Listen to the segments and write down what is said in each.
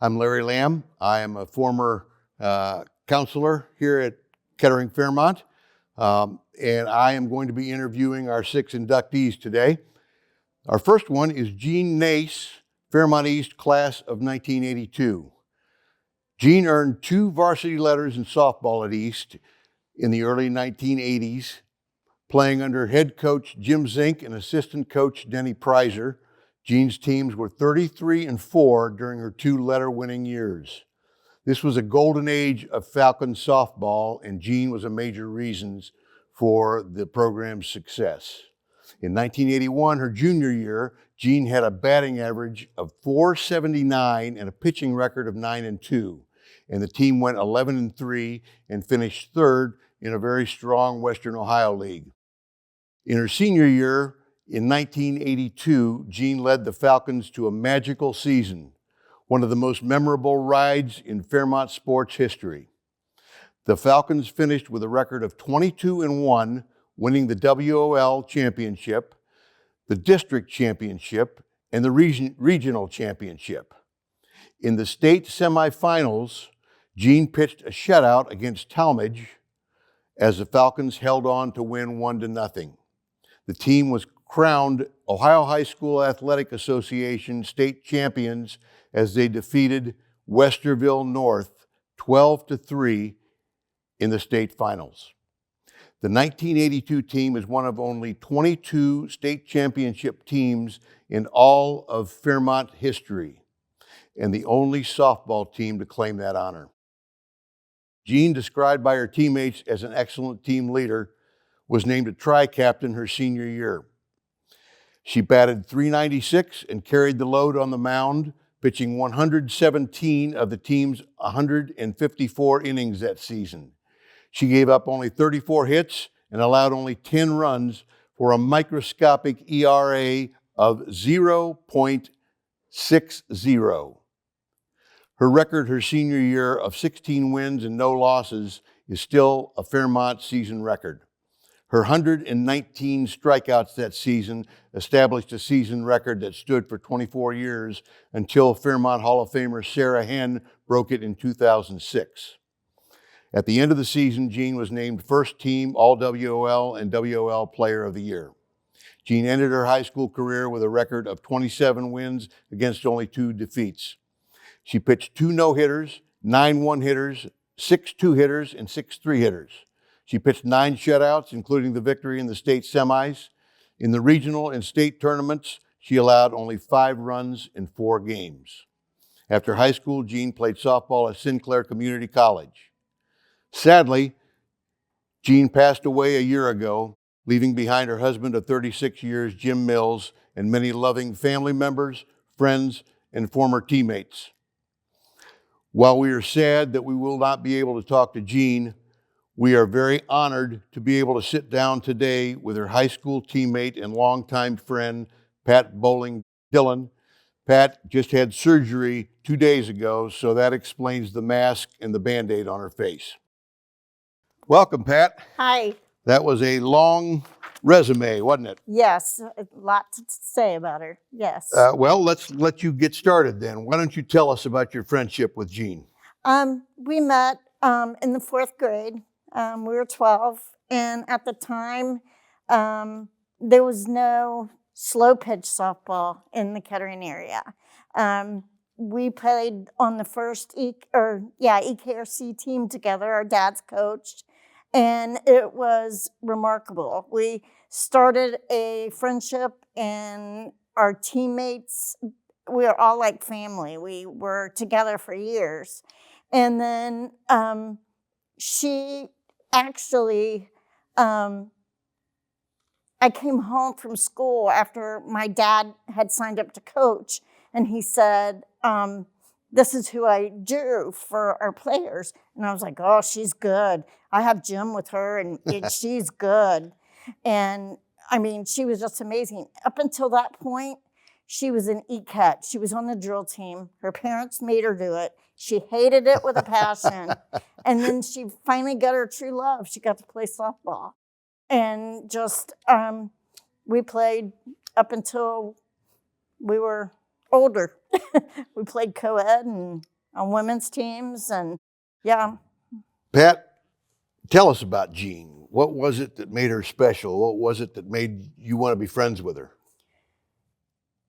I'm Larry Lamb. I am a former counselor here at Kettering Fairmont, and I am going to be interviewing our 6 inductees today. Our first one is Jean Nace, Fairmont East class of 1982. Jean earned 2 varsity letters in softball at East in the early 1980s, playing under head coach Jim Zink and assistant coach Denny Prizer. Jean's teams were 33-4 during her 2 letter-winning years. This was a golden age of Falcon softball, and Jean was a major reason for the program's success. In 1981, her junior year, Jean had a batting average of .479 and a pitching record of 9-2, and the team went 11-3 and finished 3rd in a very strong Western Ohio League. In her senior year, in 1982, Jean led the Falcons to a magical season, one of the most memorable rides in Fairmont sports history. The Falcons finished with a record of 22-1, winning the WOL championship, the district championship, and the regional championship. In the state semifinals, Jean pitched a shutout against Talmadge as the Falcons held on to win 1-0. The team was crowned Ohio High School Athletic Association state champions as they defeated Westerville North 12-3 in the state finals. The 1982 team is one of only 22 state championship teams in all of Fairmont history, and the only softball team to claim that honor. Jean, described by her teammates as an excellent team leader, was named a tri-captain her senior year. She batted .396 and carried the load on the mound, pitching 117 of the team's 154 innings that season. She gave up only 34 hits and allowed only 10 runs for a microscopic ERA of 0.60. Her record her senior year of 16 wins and no losses is still a Fairmont season record. Her 119 strikeouts that season established a season record that stood for 24 years until Fairmont Hall of Famer Sarah Henn broke it in 2006. At the end of the season, Jean was named first team All-WOL and WOL Player of the Year. Jean ended her high school career with a record of 27 wins against only 2 defeats. She pitched 2 no-hitters, 9 one-hitters, 6 two-hitters, and 6 three-hitters. She pitched 9 shutouts, including the victory in the state semis. In the regional and state tournaments, she allowed only 5 runs in 4 games. After high school, Jean played softball at Sinclair Community College. Sadly, Jean passed away a year ago, leaving behind her husband of 36 years, Jim Mills, and many loving family members, friends, and former teammates. While we are sad that we will not be able to talk to Jean, we are very honored to be able to sit down today with her high school teammate and longtime friend, Pat Bowling Dillon. Pat just had surgery 2 days ago, so that explains the mask and the Band-Aid on her face. Welcome, Pat. Hi. That was a long resume, wasn't it? Yes, a lot to say about her. Yes. Well, let's let you get started then. Why don't you tell us about your friendship with Jean? We met in the 4th grade. We were 12, and at the time, there was no slow pitch softball in the Kettering area. We played on the first EKRC team together. Our dads coached, and it was remarkable. We started a friendship, and our teammates, we were all like family. We were together for years. And then she actually, I came home from school after my dad had signed up to coach, and he said, this is who I drew for our players. And I was like, oh, she's good. I have Jim with her, and she's good. And I mean, she was just amazing. Up until that point, she was an ECAT. She was on the drill team. Her parents made her do it. She hated it with a passion. And then she finally got her true love. She got to play softball. And just, we played up until we were older. We played co-ed, and on women's teams, and yeah. Pat, tell us about Jean. What was it that made her special? What was it that made you want to be friends with her?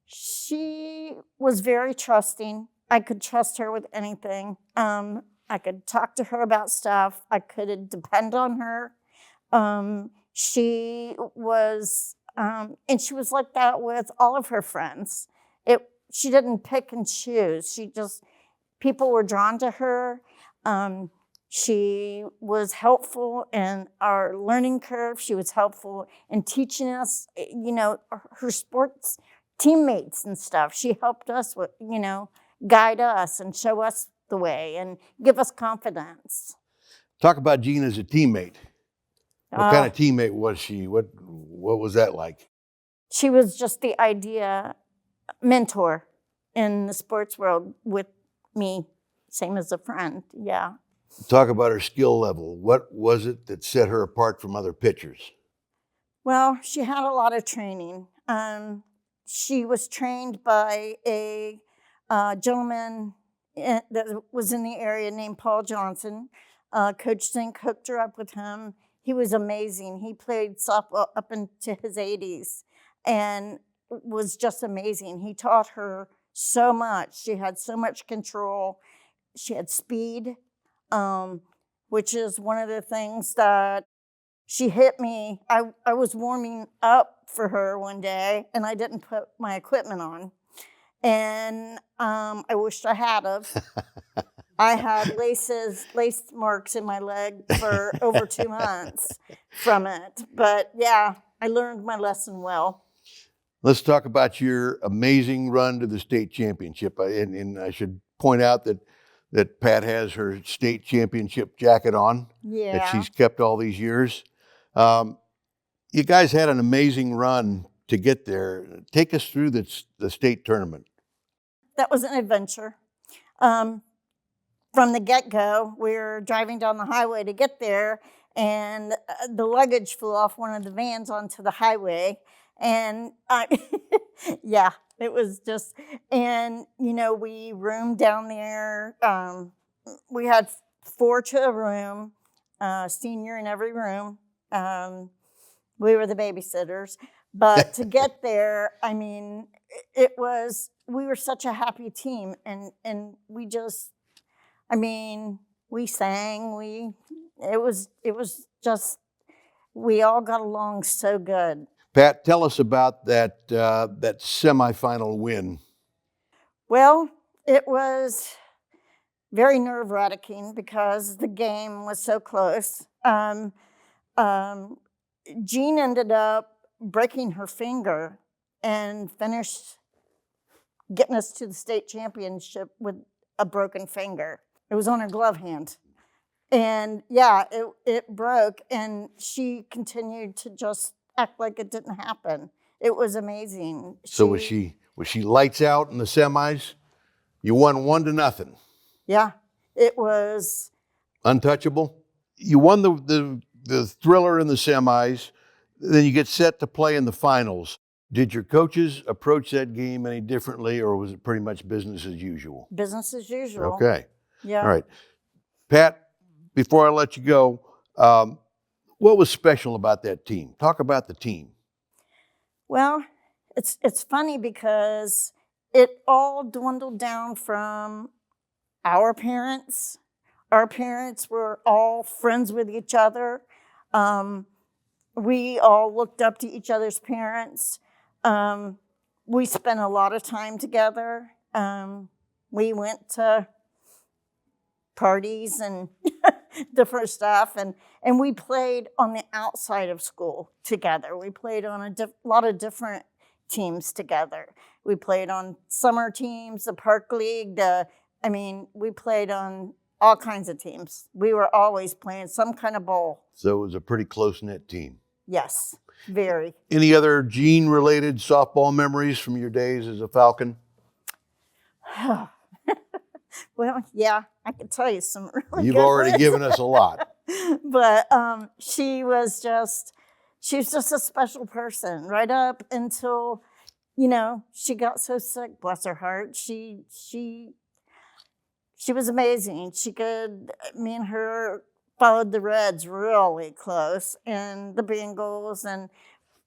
She was very trusting. I could trust her with anything. I could talk to her about stuff. I could depend on her. She was, and she was like that with all of her friends. She didn't pick and choose. People were drawn to her. She was helpful in our learning curve. She was helpful in teaching us, her sports teammates and stuff. She helped us with, guide us and show us the way and give us confidence. Talk about Jean as a teammate. What kind of teammate was she? What was that like? She was just the idea mentor in the sports world with me, same as a friend, yeah. Talk about her skill level. What was it that set her apart from other pitchers? Well, she had a lot of training. She was trained by a gentleman that was in the area named Paul Johnson. Coach Zink hooked her up with him. He was amazing. He played softball up into his 80s and was just amazing. He taught her so much. She had so much control. She had speed, which is one of the things that she hit me. I was warming up for her one day, and I didn't put my equipment on. And I wished I had of. I had lace marks in my leg for over 2 months from it. But yeah, I learned my lesson well. Let's talk about your amazing run to the state championship. And I should point out that Pat has her state championship jacket on that she's kept all these years. You guys had an amazing run to get there. Take us through the state tournament. That was an adventure. From the get-go, we were driving down the highway to get there, and the luggage flew off one of the vans onto the highway. And yeah, it was just, and we roomed down there. We had 4 to a room, senior in every room. We were the babysitters. But to get there, I mean, we were such a happy team, and we just, we sang, it was just, we all got along so good. Pat, tell us about that semifinal win. Well, it was very nerve-wracking because the game was so close. Jean ended up breaking her finger and finished getting us to the state championship with a broken finger. It was on her glove hand. And yeah, it broke, and she continued to just act like it didn't happen. It was amazing. So was she lights out in the semis? You won 1-0. Yeah, it was untouchable. You won the thriller in the semis, then you get set to play in the finals. Did your coaches approach that game any differently, or was it pretty much business as usual? Business as usual. Okay. Yeah. All right. Pat, before I let you go, what was special about that team? Talk about the team. Well, it's funny because it all dwindled down from our parents. Our parents were all friends with each other. We all looked up to each other's parents. We spent a lot of time together. We went to parties and different stuff, and we played on the outside of school together. We played on a lot of different teams together. We played on summer teams, the park league, we played on all kinds of teams. We were always playing some kind of bowl. So it was a pretty close-knit team. Yes, very. Any other Jean-related softball memories from your days as a Falcon? Well, yeah, I could tell you some really You've good already ones. given us a lot. But she was just a special person right up until, she got so sick, bless her heart. She she was amazing. Me and her followed the Reds really close and the Bengals, and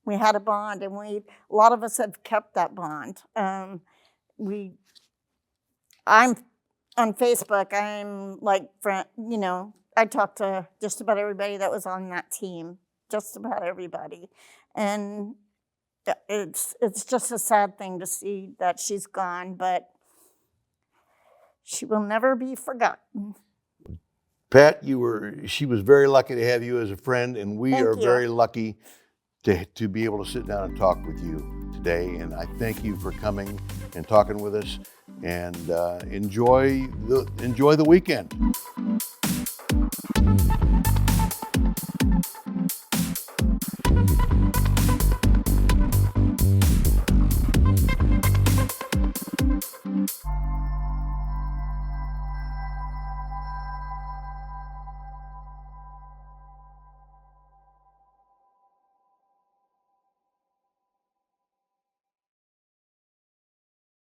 we had a bond, and a lot of us have kept that bond. I'm on Facebook. I'm like, I talk to just about everybody that was on that team, just about everybody, and it's just a sad thing to see that she's gone, but she will never be forgotten. Pat, she was very lucky to have you as a friend, and we Thank are you. very lucky to be able to sit down and talk with you today. And I thank you for coming and talking with us, and enjoy the weekend.